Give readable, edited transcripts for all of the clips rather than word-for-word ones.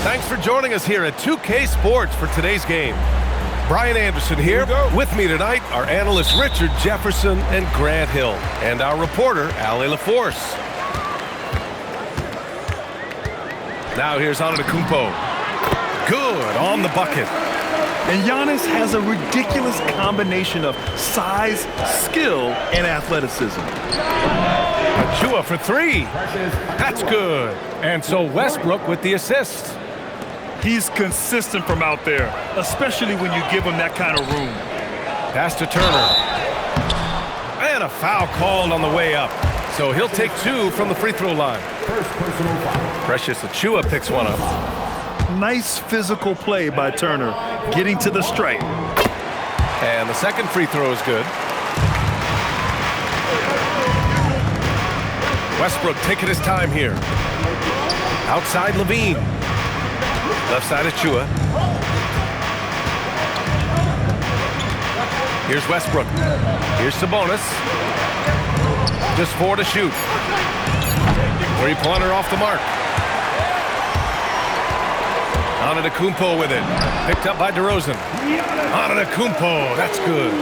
Thanks for joining us here at 2K Sports for today's game. Brian Anderson here. With me tonight are analysts Richard Jefferson and Grant Hill, and our reporter, Allie LaForce. Now here's Antetokounmpo. Good on the bucket. And Giannis has a ridiculous combination of size, skill, and athleticism. Achiuwa for three. That's good. And so Westbrook with the assist. He's consistent from out there, especially when you give him that kind of room. Pass to Turner. And a foul called on the way up. So he'll take two from the free throw line. Precious Achiuwa picks one up. Nice physical play by Turner, getting to the stripe. And the second free throw is good. Westbrook taking his time here. Outside Levine. Left side Achiuwa. Here's Westbrook. Here's Sabonis. Just 4 to shoot. Three-pointer off the mark. Antetokounmpo with it. Picked up by DeRozan. Antetokounmpo, that's good.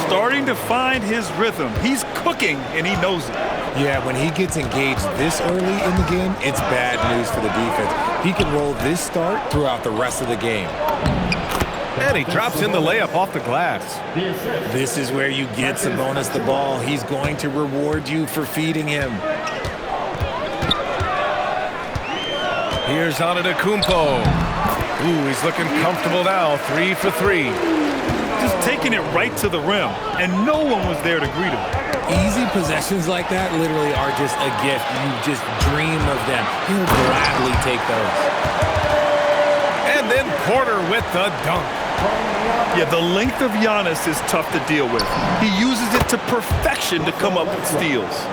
Starting to find his rhythm. He's cooking, and he knows it. Yeah, when he gets engaged this early in the game, it's bad news for the defense. He can roll this start throughout the rest of the game. And he drops in the layup off the glass. This is where you get Sabonis the ball. He's going to reward you for feeding him. Here's Antetokounmpo. Ooh, he's looking comfortable now. 3 for 3. Just taking it right to the rim, and no one was there to greet him. Easy possessions like that literally are just a gift. You just dream of them. He'll gladly take those. And then Porter with the dunk. Yeah, the length of Giannis is tough to deal with. He uses it to perfection to come up with steals.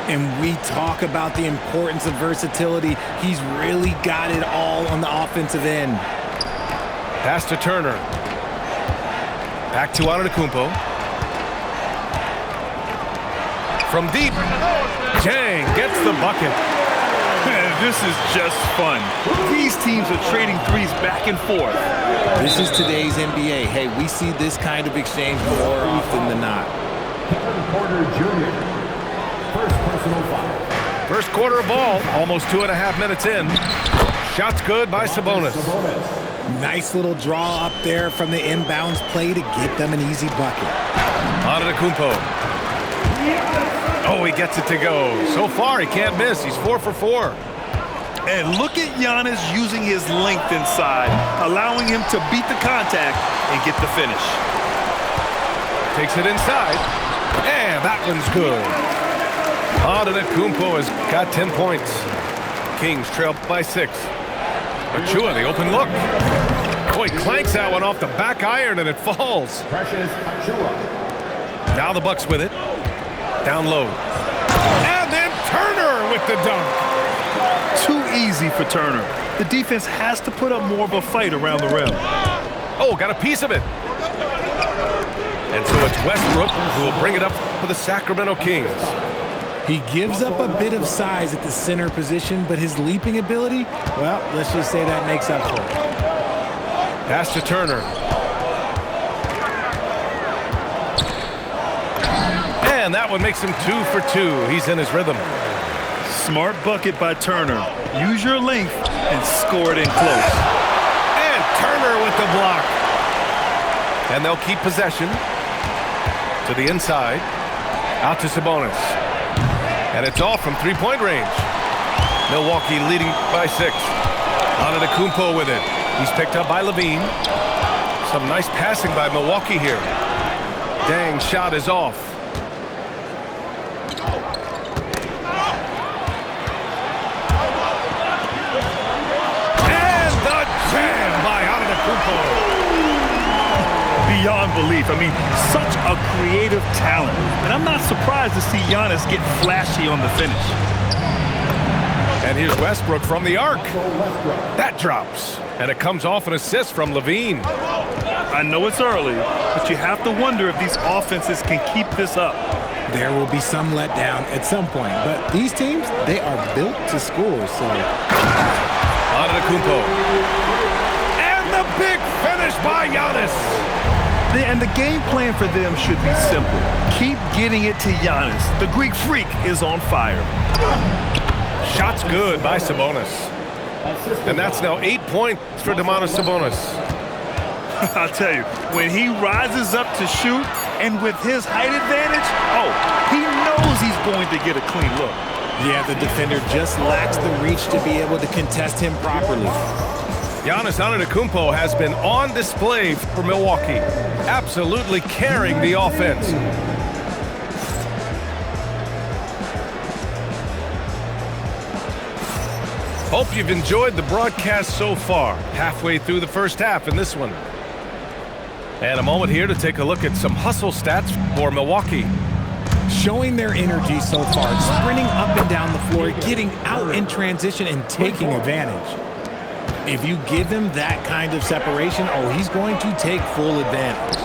And we talk about the importance of versatility. He's really got it all on the offensive end. Pass to Turner. Back to Antetokounmpo. From deep, Jang gets the bucket. This is just fun. These teams are trading threes back and forth. This is today's NBA. Hey, we see this kind of exchange more often than not. Porter Jr. First personal foul. First quarter of ball, almost 2.5 minutes in. Shots good by Sabonis. Nice little draw up there from the inbounds play to get them an easy bucket. Antetokounmpo. Oh, he gets it to go. So far, he can't miss. He's 4 for 4. And look at Giannis using his length inside, allowing him to beat the contact and get the finish. Takes it inside. And that one's good. Antetokounmpo has got 10 points. Kings trail by 6. Achiuwa, the open look. Boy, clanks that one off the back iron and it falls. Precious Achiuwa. Now the Bucks with it. Down low. And then Turner with the dunk. Too easy for Turner. The defense has to put up more of a fight around the rim. Oh, got a piece of it. And so it's Westbrook who will bring it up for the Sacramento Kings. He gives up a bit of size at the center position, but his leaping ability, well, let's just say that makes up for it. Pass to Turner. And that one makes him 2 for 2. He's in his rhythm. Smart bucket by Turner. Use your length and score it in close. And Turner with the block. And they'll keep possession. To the inside. Out to Sabonis. And it's off from three-point range. Milwaukee leading by 6. Antetokounmpo with it. He's picked up by Levine. Some nice passing by Milwaukee here. Dang, shot is off. And the jam by Antetokounmpo. Beyond belief. I mean, such a creative talent. And I'm not surprised to see Giannis get flashy on the finish. And here's Westbrook from the arc. That drops. And it comes off an assist from Levine. I know it's early, but you have to wonder if these offenses can keep this up. There will be some letdown at some point, but these teams, they are built to score, so. Antetokounmpo. And the big finish by Giannis. And the game plan for them should be simple. Keep getting it to Giannis. The Greek freak is on fire. Shot's good by Sabonis. And that's now 8 points for Domantas Sabonis. I'll tell you, when he rises up to shoot, and with his height advantage, he knows he's going to get a clean look. Yeah, the defender just lacks the reach to be able to contest him properly. Giannis Antetokounmpo has been on display for Milwaukee, absolutely carrying the offense. Hope you've enjoyed the broadcast so far, halfway through the first half in this one. And a moment here to take a look at some hustle stats for Milwaukee. Showing their energy so far, sprinting up and down the floor, getting out in transition and taking advantage. If you give him that kind of separation, he's going to take full advantage.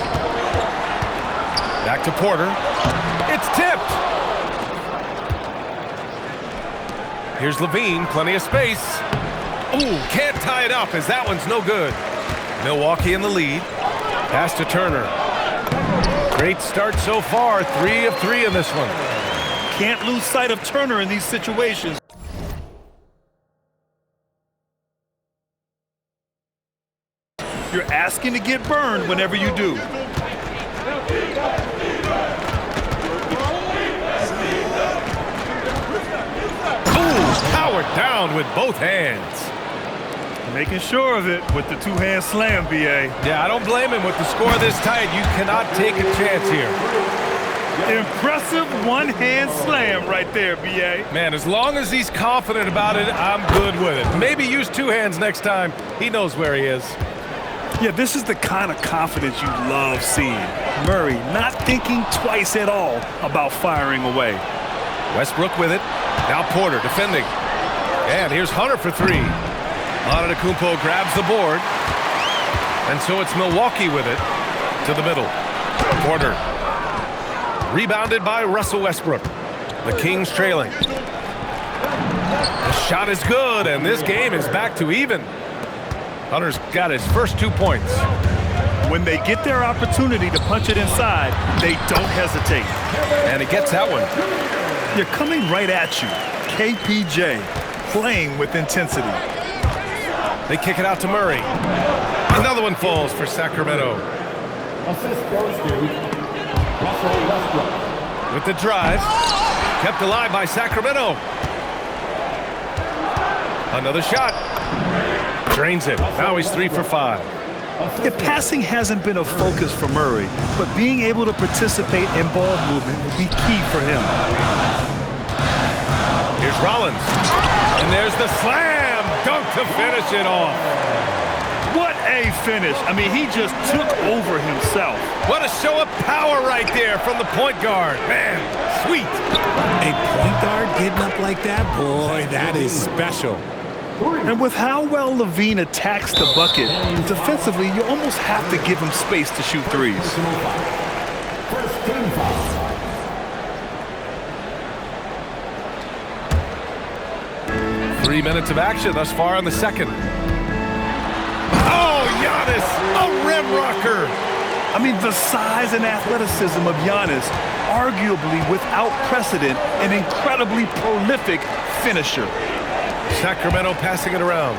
Back to Porter. It's tipped. Here's Levine, plenty of space. Ooh, can't tie it up as that one's no good. Milwaukee in the lead. Pass to Turner. Great start so far, 3 of 3 in this one. Can't lose sight of Turner in these situations. You're asking to get burned whenever you do. Ooh, powered down with both hands. Making sure of it with the two-hand slam, B.A. Yeah, I don't blame him with the score this tight. You cannot take a chance here. Impressive one-hand slam right there, B.A. Man, as long as he's confident about it, I'm good with it. Maybe use 2 hands next time. He knows where he is. Yeah, this is the kind of confidence you love seeing. Murray not thinking twice at all about firing away. Westbrook with it. Now Porter defending. And here's Hunter for 3. Antetokounmpo grabs the board. And so it's Milwaukee with it to the middle. Porter. Rebounded by Russell Westbrook. The Kings trailing. The shot is good, and this game is back to even. Hunter's got his first 2 points. When they get their opportunity to punch it inside, they don't hesitate. And he gets that one. You're coming right at you. KPJ playing with intensity. They kick it out to Murray. Another one falls for Sacramento. Assist goes to Russell Westbrook. With the drive. Kept alive by Sacramento. Another shot. Drains it. Now he's 3 for 5. If passing hasn't been a focus for Murray, but being able to participate in ball movement will be key for him. Here's Rollins. And there's the slam dunk to finish it off. What a finish. I mean, he just took over himself. What a show of power right there from the point guard. Man, sweet. A point guard getting up like that? Boy, that is special. And with how well Levine attacks the bucket, defensively, you almost have to give him space to shoot threes. First team foul. Three minutes of action thus far in the second. Oh, Giannis, a rim rocker. I mean, the size and athleticism of Giannis, arguably without precedent, an incredibly prolific finisher. Sacramento passing it around.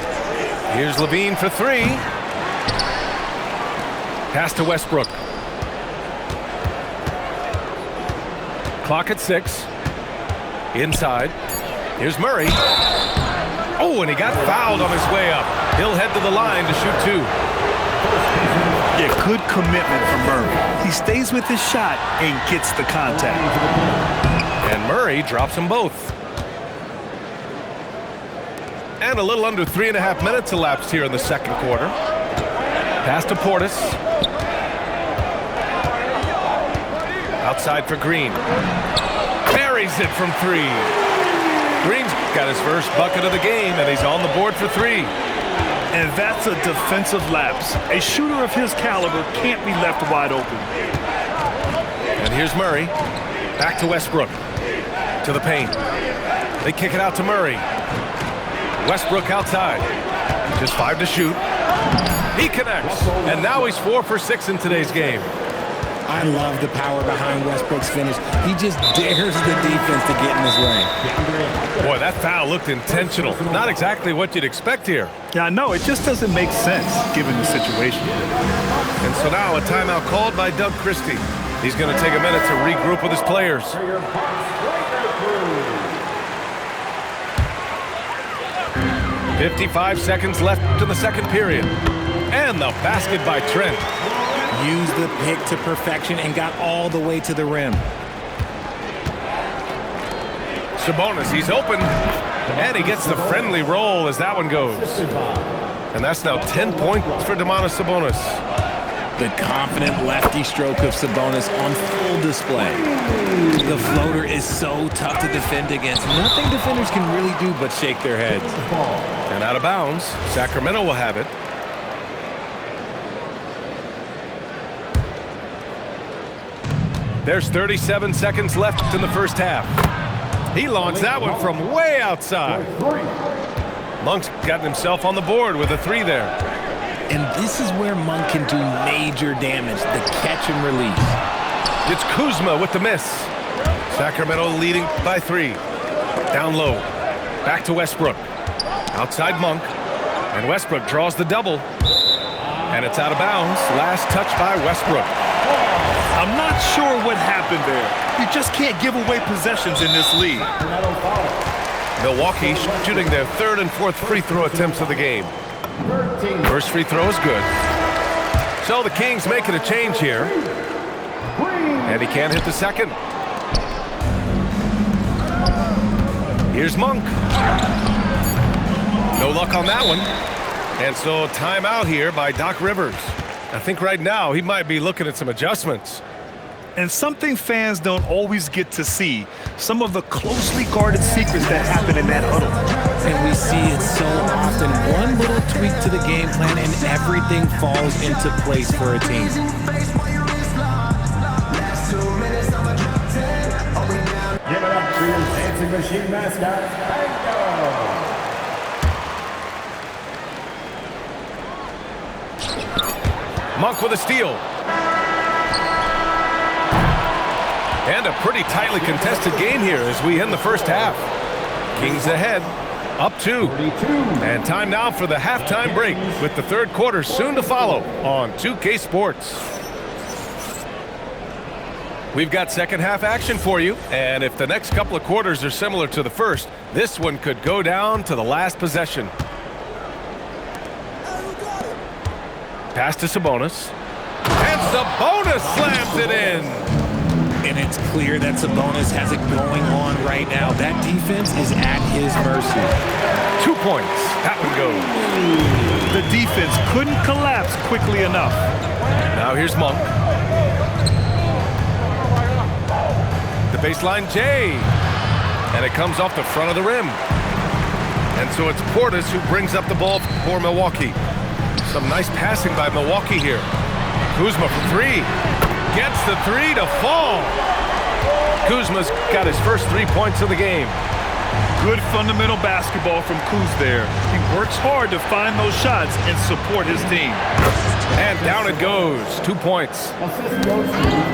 Here's Levine for 3. Pass to Westbrook. Clock at 6. Inside. Here's Murray. Oh, and he got fouled on his way up. He'll head to the line to shoot 2. Yeah, good commitment from Murray. He stays with his shot and gets the contact. And Murray drops them both. And a little under 3.5 minutes elapsed here in the second quarter. Pass to Portis. Outside for Green. Buries it from 3. Green's got his first bucket of the game, and he's on the board for 3. And that's a defensive lapse. A shooter of his caliber can't be left wide open. And here's Murray. Back to Westbrook. To the paint. They kick it out to Murray. Westbrook outside. Just 5 to shoot. He connects, and now he's 4 for 6 in today's game. I love the power behind Westbrook's finish. He just dares the defense to get in his way. Boy, that foul looked intentional. Not exactly what you'd expect here. Yeah, I know. It just doesn't make sense given the situation. And so now a timeout called by Doug Christie. He's going to take a minute to regroup with his players. 55 seconds left in the second period. And the basket by Trent. Used the pick to perfection and got all the way to the rim. Sabonis, he's open. And he gets the friendly roll as that one goes. And that's now 10 points for Domantas Sabonis. The confident lefty stroke of Sabonis on full display. The floater is so tough to defend against. Nothing defenders can really do but shake their heads. And out of bounds, Sacramento will have it. There's 37 seconds left in the first half. He launched that one from way outside. Monk's gotten himself on the board with a 3 there. And this is where Monk can do major damage, the catch and release. It's Kuzma with the miss. Sacramento leading by 3. Down low. Back to Westbrook. Outside Monk. And Westbrook draws the double. And it's out of bounds. Last touch by Westbrook. I'm not sure what happened there. You just can't give away possessions in this league. Milwaukee shooting their 3rd and 4th free throw attempts of the game. First free throw is good. So the Kings making a change here. And he can't hit the second. Here's Monk. No luck on that one. And so timeout here by Doc Rivers. I think right now he might be looking at some adjustments. And something fans don't always get to see, some of the closely guarded secrets that happen in that huddle. And we see it so often. One little tweak to the game plan and everything falls into place for a team. Give it up to your dancing machine mascot, Tango. Monk with a steal. And a pretty tightly contested game here as we end the first half. Kings ahead, up 2. And time now for the halftime break with the third quarter soon to follow on 2K Sports. We've got second half action for you, and if the next couple of quarters are similar to the first, this one could go down to the last possession. Pass to Sabonis. And Sabonis slams it in. And it's clear that Sabonis has it going on right now. That defense is at his mercy. 2 points. That one goes. The defense couldn't collapse quickly enough. Now here's Monk. The baseline J. And it comes off the front of the rim. And so it's Portis who brings up the ball for Milwaukee. Some nice passing by Milwaukee here. Kuzma for 3. Gets the 3 to fall. Kuzma's got his first 3 points of the game. Good fundamental basketball from Kuz there. He works hard to find those shots and support his team. And down it goes. 2 points.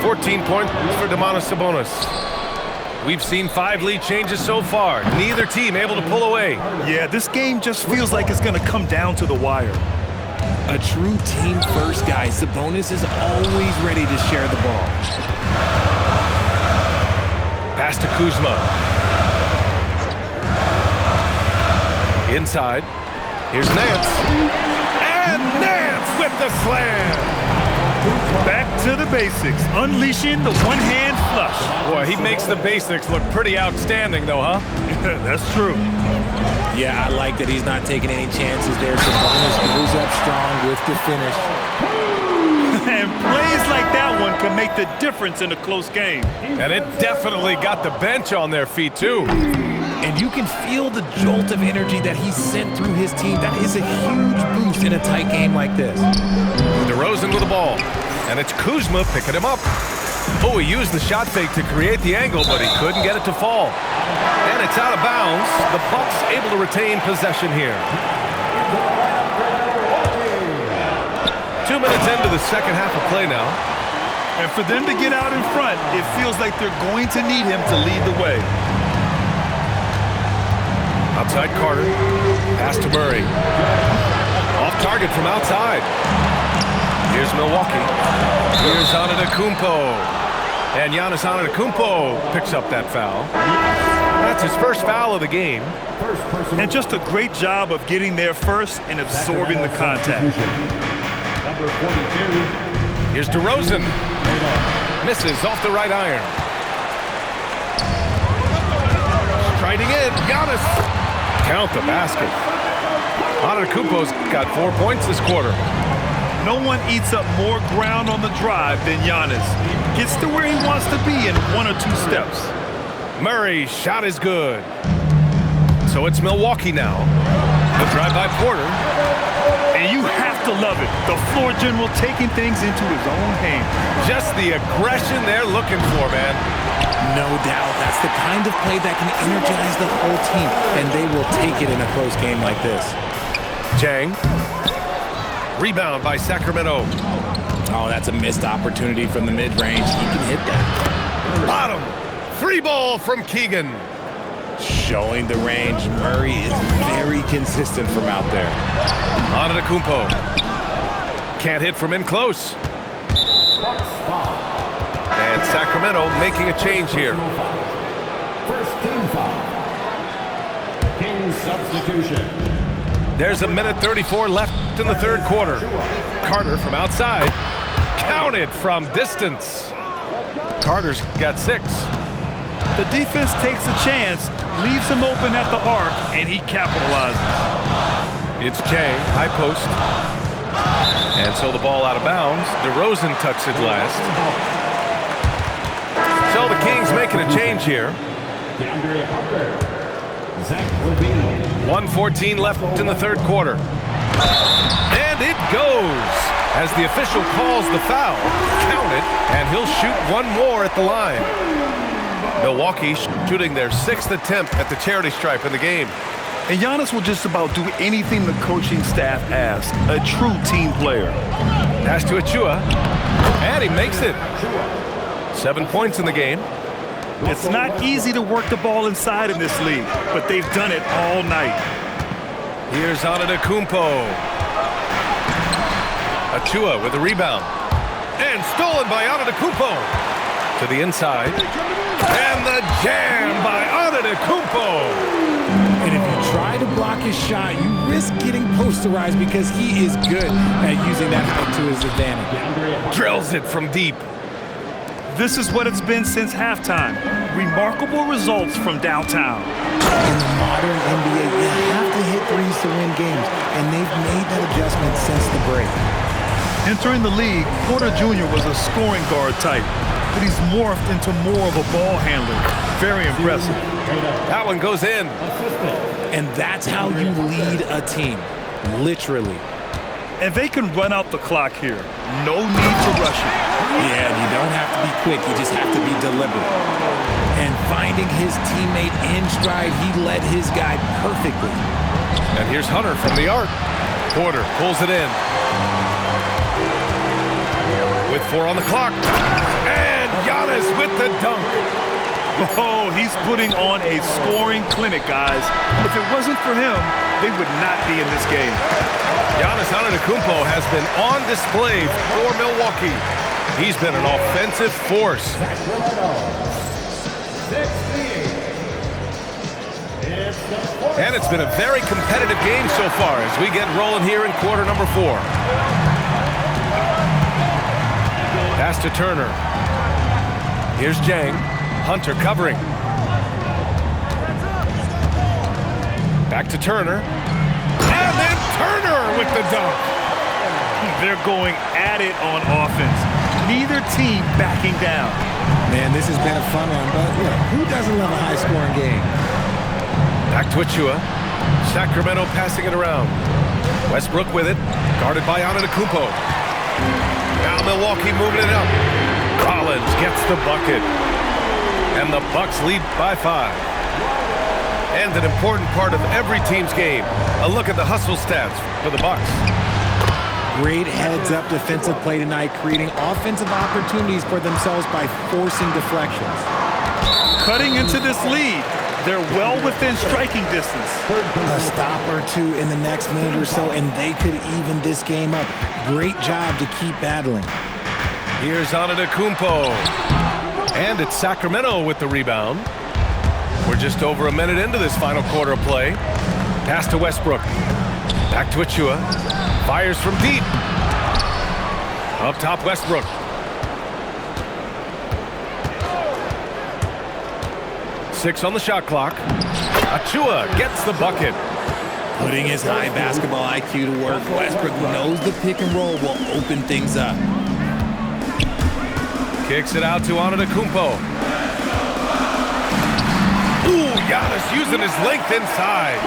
14 points for Domantas Sabonis. We've seen 5 lead changes so far. Neither team able to pull away. Yeah, this game just feels like it's going to come down to the wire. A true team-first guy, Sabonis is always ready to share the ball. Pass to Kuzma. Inside. Here's Nance. And Nance with the slam. Back to the basics, unleashing the one-hand flush. Boy, he makes the basics look pretty outstanding, though, huh? That's true. Yeah, I like that he's not taking any chances there. Sabonis goes up strong with the finish. And plays like that one can make the difference in a close game. And it definitely got the bench on their feet, too. And you can feel the jolt of energy that he sent through his team. That is a huge boost in a tight game like this. DeRozan with the ball. And it's Kuzma picking him up. Oh, he used the shot fake to create the angle, but he couldn't get it to fall. And it's out of bounds. The Bucks able to retain possession here. into the second half of play now. And for them to get out in front, it feels like they're going to need him to lead the way. Outside Carter. Pass to Murray. Off target from outside. Here's Milwaukee. Here's Antetokounmpo. And Giannis Antetokounmpo picks up that foul. That's his first foul of the game. And just a great job of getting there first and absorbing the contact. Number 42. Here's DeRozan. Misses off the right iron. Striding in, Giannis. Count the basket. Antetokounmpo's got 4 points this quarter. No one eats up more ground on the drive than Giannis. Gets to where he wants to be in 1 or 2 steps. Murray's shot is good. So it's Milwaukee now. The drive by Porter. And you have to love it. The floor general taking things into his own hands. Just the aggression they're looking for, man. No doubt. That's the kind of play that can energize the whole team, and they will take it in a close game like this. Jang. Rebound by Sacramento. Oh, that's a missed opportunity from the mid-range. He can hit that. Bottom. Free ball from Keegan. Showing the range. Murray is very consistent from out there. Antetokounmpo. Can't hit from in close. And Sacramento making a change here. First team foul. Kings substitution. There's a minute 34 left in the third quarter. Carter from outside. Counted from distance. Carter's got 6. The defense takes a chance, leaves him open at the arc, and he capitalizes. It's Jang, high post. And so the ball out of bounds. DeRozan tucks it last. So the Kings making a change here. DeAndre Hunter. Zach LaVine. 1:14 left in the third quarter. And it goes as the official calls the foul. Count it, and he'll shoot one more at the line. Milwaukee shooting their 6th attempt at the charity stripe in the game. And Giannis will just about do anything the coaching staff asks. A true team player. Pass to Achua. And he makes it. 7 points in the game. It's not easy to work the ball inside in this league, but they've done it all night. Here's Antetokounmpo. Achua with a rebound. And stolen by Antetokounmpo. To the inside. And the jam by Antetokounmpo. And if you try to block his shot, you risk getting posterized because he is good at using that height to his advantage. Drills it from deep. This is what it's been since halftime. Remarkable results from downtown. In the modern NBA, you have to hit threes to win games, and they've made that adjustment since the break. Entering the league, Porter Jr. was a scoring guard type, but he's morphed into more of a ball handler. Very impressive. That one goes in. And that's how you lead a team, literally. And they can run out the clock here. No need to rush it. Yeah, you don't have to be quick. You just have to be deliberate. And finding his teammate in stride, he led his guy perfectly. And here's Hunter from the arc. Porter pulls it in. With 4 on the clock. And Giannis with the dunk. Oh, he's putting on a scoring clinic, guys. If it wasn't for him, they would not be in this game. Giannis Antetokounmpo has been on display for Milwaukee. He's been an offensive force. And it's been a very competitive game so far as we get rolling here in quarter number 4. Pass to Turner. Here's Jang. Hunter covering. Back to Turner. And then Turner with the dunk. They're going at it on offense. Neither team backing down. Man, this has been a fun one, but who doesn't love a high-scoring game? Back to Achua. Sacramento passing it around. Westbrook with it. Guarded by Antetokounmpo. Now Milwaukee moving it up. Collins gets the bucket. And the Bucks lead by 5. And an important part of every team's game. A look at the hustle stats for the Bucks. Great heads-up defensive play tonight, creating offensive opportunities for themselves by forcing deflections. Cutting into this lead. They're well within striking distance. A stop or two in the next minute or so, and they could even this game up. Great job to keep battling. Here's Antetokounmpo. And it's Sacramento with the rebound. We're just over a minute into this final quarter of play. Pass to Westbrook. Back to Achua. Fires from deep. Up top, Westbrook. Six on the shot clock. Achua gets the bucket. Putting his high basketball IQ to work, Westbrook knows the pick and roll will open things up. Kicks it out to Antetokounmpo. Ooh, Giannis using his length inside.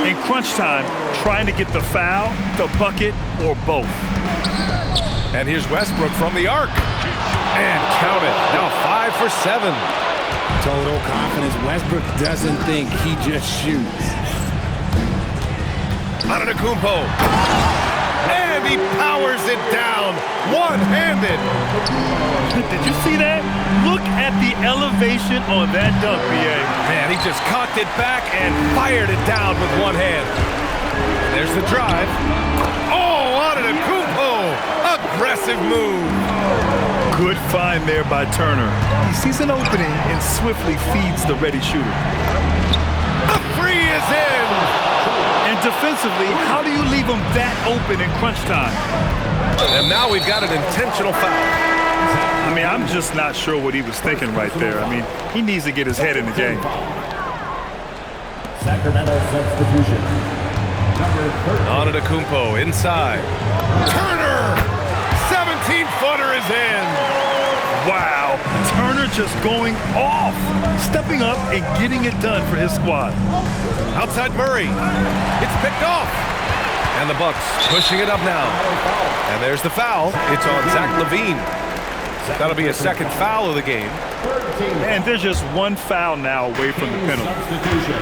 In crunch time, trying to get the foul, the bucket, or both. And here's Westbrook from the arc. And count it. Now 5 for 7. Total confidence. Westbrook doesn't think, he just shoots. Antetokounmpo. And he powers it down. One-handed. Did you see that? Look at the elevation on that dunk, B.A. Man, he just cocked it back and fired it down with one hand. There's the drive. Oh, Antetokounmpo. Aggressive move. Good find there by Turner. He sees an opening and swiftly feeds the ready shooter. The three is in. And defensively, how do you leave him that open in crunch time? And now we've got an intentional foul. I mean, I'm just not sure what he was thinking right there. I mean, he needs to get his head in the game. Sacramento substitution. Number 13. Antetokounmpo inside. Turner! 17-footer is in. Wow, Turner just going off, stepping up and getting it done for his squad. Outside Murray. It's picked off. And the Bucks pushing it up now. And there's the foul. It's on Zach LaVine. That'll be a second foul of the game. And there's just one foul now away from the penalty. Substitution.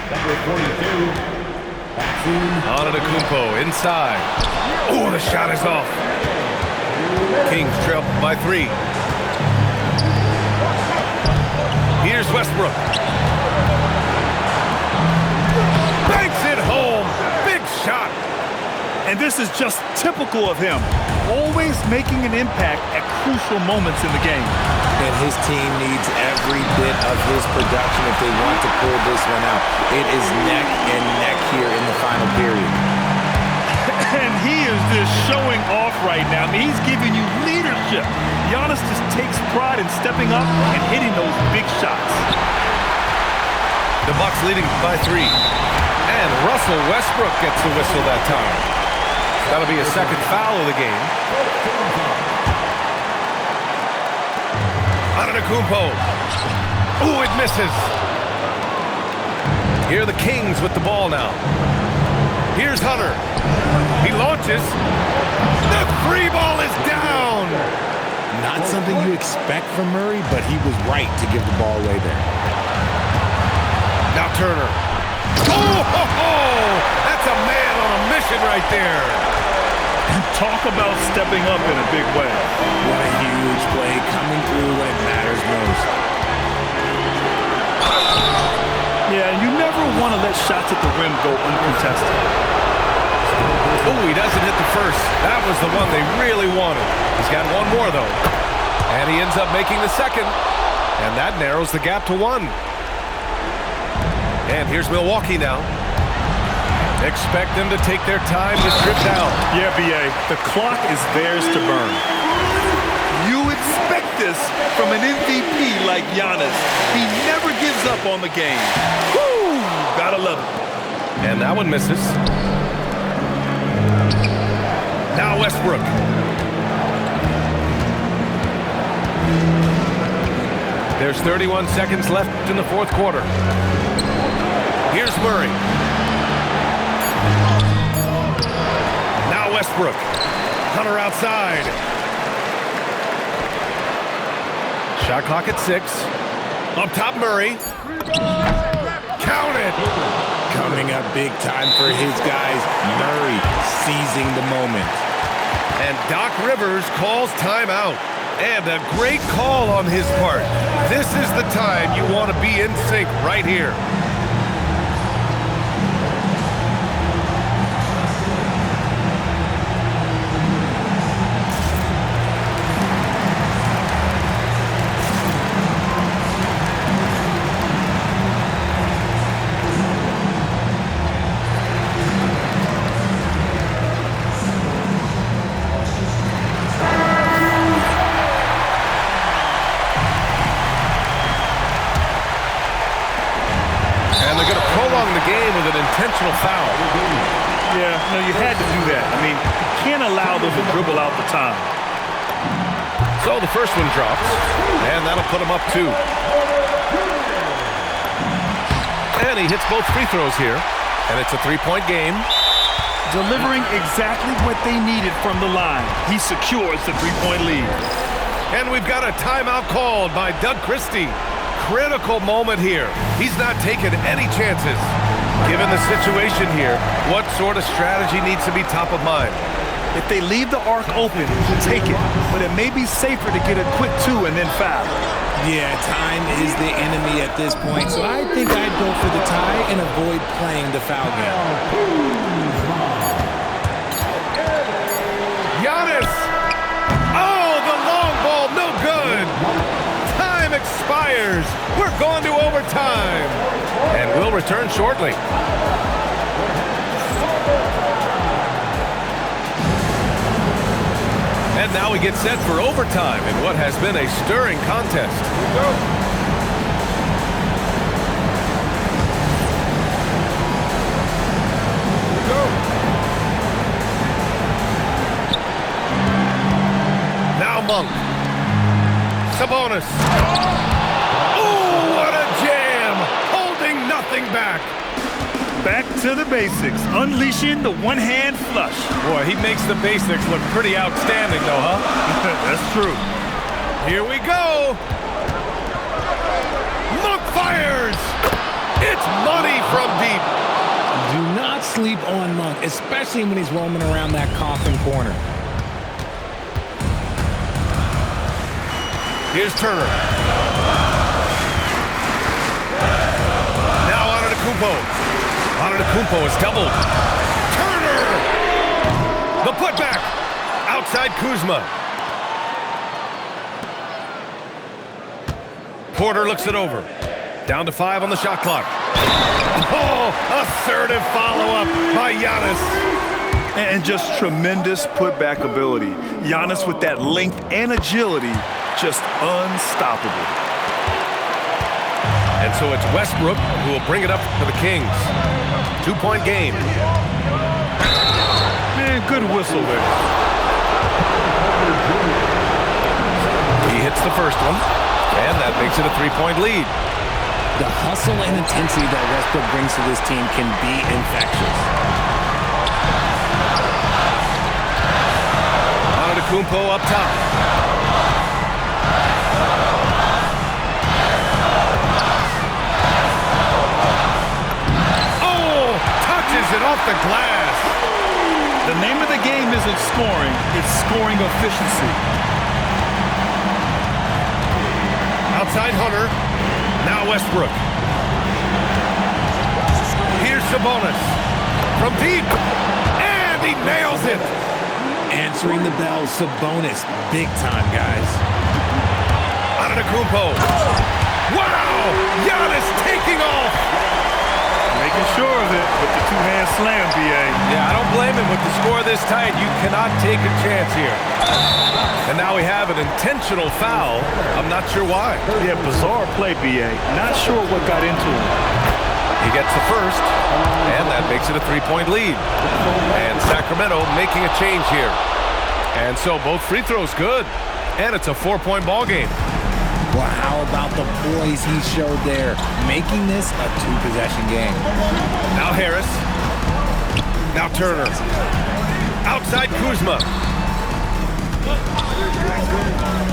Number 42. Antetokounmpo inside. Oh, the shot is off. Kings trail by 3. Here's Westbrook. Banks it home. Big shot. And this is just typical of him, always making an impact at crucial moments in the game. And his team needs every bit of his production if they want to pull this one out. It is neck and neck here in the final period. And he is just showing off right now. I mean, he's giving you leadership. Giannis just takes pride in stepping up and hitting those big shots. The Bucks leading by 3. And Russell Westbrook gets the whistle that time. That'll be a second foul of the game. Antetokounmpo. Ooh, it misses. Here are the Kings with the ball now. Here's Hunter. He launches. The free ball is down. Not something you expect from Murray, but he was right to give the ball away there. Now Turner. Oh, that's a man on a mission right there. Talk about stepping up in a big way. What a huge play, coming through when it matters most. Yeah, you never want to let shots at the rim go uncontested. Oh, he doesn't hit the first. That was the one they really wanted. He's got one more, though. And he ends up making the second. And that narrows the gap to 1. And here's Milwaukee now. Expect them to take their time to strip down. Yeah, B.A., the clock is theirs to burn. You expect this from an MVP like Giannis. He never gives up on the game. Woo! Gotta love it. And that one misses. Now Westbrook. There's 31 seconds left in the fourth quarter. Here's Murray. Now Westbrook. Hunter outside. Shot clock at 6. Up top Murray. Count it. Coming up big time for his guys. Murray seizing the moment. And Doc Rivers calls timeout. And a great call on his part. This is the time you want to be in sync right here. Intentional foul. Yeah, no, you had to do that. I mean, you can't allow them to dribble out the time. So the first one drops, and that'll put him up 2. And he hits both free throws here, and it's a 3-point game. Delivering exactly what they needed from the line. He secures the 3-point lead. And we've got a timeout called by Doug Christie. Critical moment here. He's not taking any chances. Given the situation here, what sort of strategy needs to be top of mind? If they leave the arc open, take it. But it may be safer to get a quick 2 and then foul. Yeah, time is the enemy at this point, so I think I'd go for the tie and avoid playing the foul game. Giannis! Oh, the long ball, no good! Time expires. We're going to overtime. And we'll return shortly. And now we get set for overtime in what has been a stirring contest. Now Monk. Sabonis. Oh, what a jam! Holding nothing back. Back to the basics, unleashing the one-hand flush. Boy, he makes the basics look pretty outstanding, though, huh? That's true. Here we go. Monk fires. It's money from deep. Do not sleep on Monk, especially when he's roaming around that coffin corner. Here's Turner. Now Antetokounmpo. Antetokounmpo is doubled. Turner! The putback. Outside Kuzma. Porter looks it over. Down to 5 on the shot clock. Oh, assertive follow-up by Giannis. And just tremendous putback ability. Giannis with that length and agility, just unstoppable. And so it's Westbrook who will bring it up for the Kings. 2-point game. Man, good whistle there. He hits the first one, and that makes it a 3-point lead. The hustle and intensity that Westbrook brings to this team can be infectious. Antetokounmpo up top. Oh, touches it off the glass. The name of the game isn't scoring, it's scoring efficiency. Outside Hunter. Now Westbrook. Here's Sabonis. From deep. And he nails it. Answering the bell, Sabonis. Big time, guys. Antetokounmpo. Wow! Giannis taking off. Making sure of it with the two-hand slam, B.A. Yeah, I don't blame him with the score this tight. You cannot take a chance here. And now we have an intentional foul. I'm not sure why. Yeah, bizarre play, B.A. Not sure what got into him. He gets the first, and that makes it a 3-point lead. And Sacramento making a change here. And so both free throws good. And it's a 4-point ball game. Well, how about the poise he showed there, making this a 2-possession game. Now Harris. Now Turner. Outside Kuzma.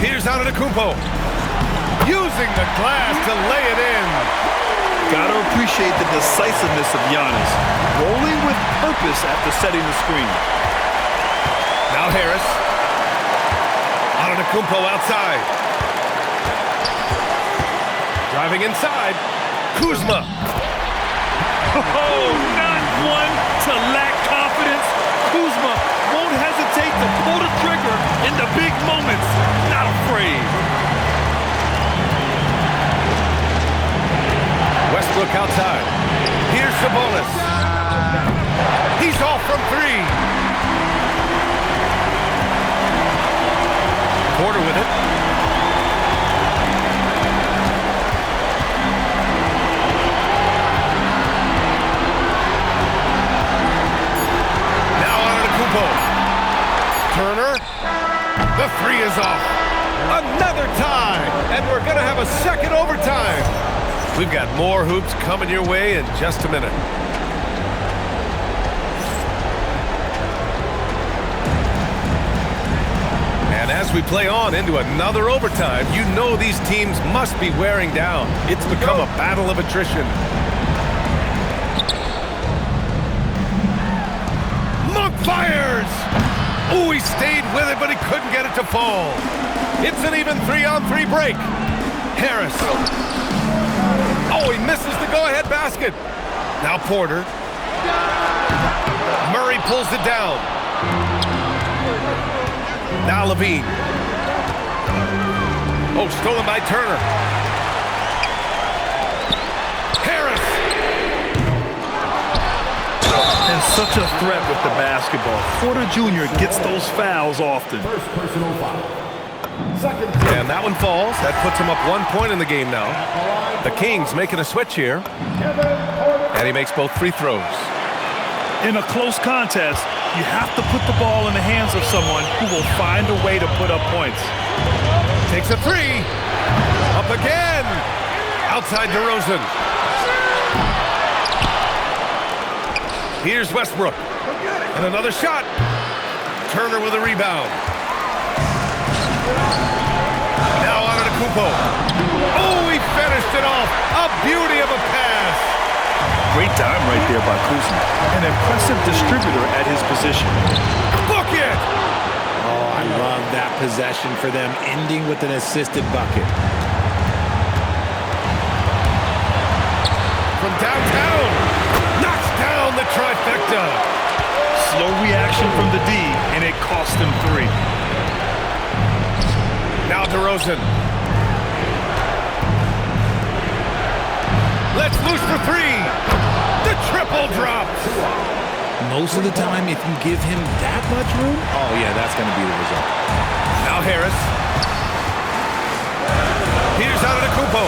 Here's Antetokounmpo. Using the glass to lay it in. Gotta appreciate the decisiveness of Giannis. Rolling with purpose after setting the screen. Now Harris. Antetokounmpo outside. Driving inside. Kuzma. Oh, not one to lack confidence. Kuzma won't hesitate to pull the trigger in the big moments. Not afraid. Westbrook outside. Here's Sabonis. He's off from three. Porter with it. Now Antetokounmpo. Turner. The three is off. Another tie. And we're going to have a second overtime. We've got more hoops coming your way in just a minute. And as we play on into another overtime, you know these teams must be wearing down. It's become a battle of attrition. Monk fires! Oh, he stayed with it, but he couldn't get it to fall. It's an even 3-on-3 break. Harris. Oh, he misses the go-ahead basket. Now Porter. Murray pulls it down. Now Levine. Oh, stolen by Turner. Harris. And such a threat with the basketball. Porter Jr. gets those fouls often. First personal foul. Second. And that one falls. That puts him up 1 point in the game now. The Kings making a switch here. And he makes both free throws. In a close contest, you have to put the ball in the hands of someone who will find a way to put up points. Takes a three. Up again. Outside DeRozan. Here's Westbrook. And another shot. Turner with a rebound. Now Antetokounmpo. Oh, he finished it off. A beauty of a pass. Great time right there by Kuzma. An impressive distributor at his position. Book it. Oh, I love that possession for them, ending with an assisted bucket. From downtown. Knocks down the trifecta. Slow reaction from the D, and it cost him three. Now DeRozan. Let's loose for three. The triple drops. Most of the time, if you give him that much room, oh yeah, that's going to be the result. Now Harris. Here's Antetokounmpo.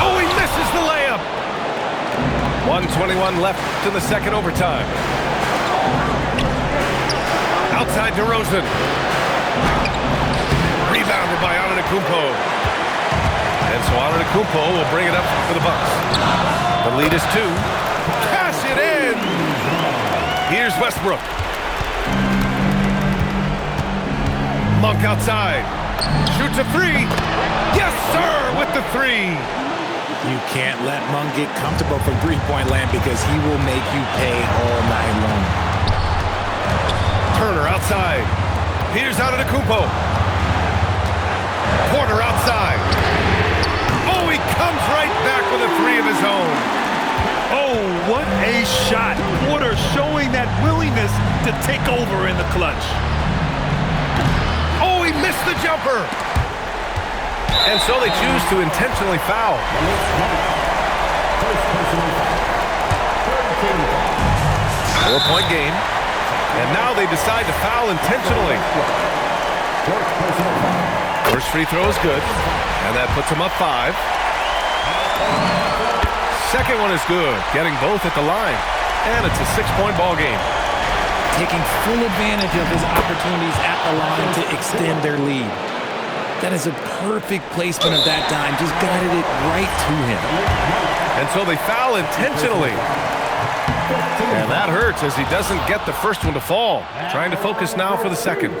Oh, he misses the layup. 1:21 left in the second overtime. Outside DeRozan. Rebounded by Antetokounmpo. And so Antetokounmpo will bring it up for the Bucks. The lead is 2. Cash it in. Here's Westbrook. Monk outside. Shoots a three. Yes, sir, with the three. You can't let Monk get comfortable from three-point land because he will make you pay all night long. Turner outside. Here's Antetokounmpo. Porter outside. Oh, he comes right back with a three of his own. Oh, what a shot. Porter showing that willingness to take over in the clutch. Oh, he missed the jumper. And so they choose to intentionally foul. First personal foul. 4-point game. And now they decide to foul intentionally. Fourth personal foul. First free throw is good. And that puts him up 5. Second one is good, getting both at the line. And it's a 6-point ball game. Taking full advantage of his opportunities at the line to extend their lead. That is a perfect placement of that dime. Just guided it right to him. And so they foul intentionally. And that hurts as he doesn't get the first one to fall. Trying to focus now for the second.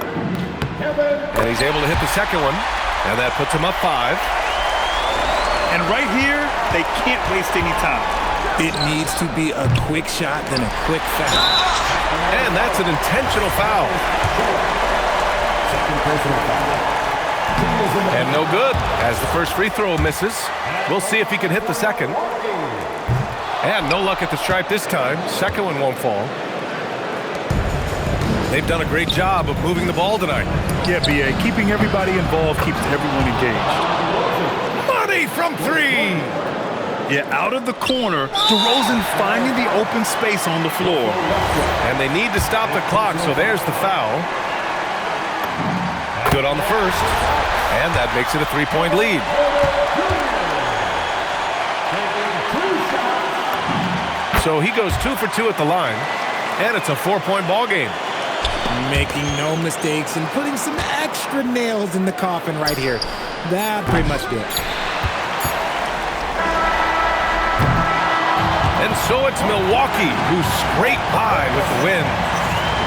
And he's able to hit the second one. And that puts him up 5. And right here, they can't waste any time. It needs to be a quick shot, then a quick foul. And that's an intentional foul. Second personal foul. And no good, as the first free throw misses. We'll see if he can hit the second. And no luck at the stripe this time. Second one won't fall. They've done a great job of moving the ball tonight. Yeah, B.A., keeping everybody involved keeps everyone engaged. Money from three! Yeah, out of the corner, DeRozan finding the open space on the floor. And they need to stop the clock, so there's the foul. Good on the first. And that makes it a three-point lead. So he goes 2 for 2 at the line, and it's a 4-point ball game. Making no mistakes and putting some extra nails in the coffin right here. That pretty much did it. And so it's Milwaukee who scrape by with the win.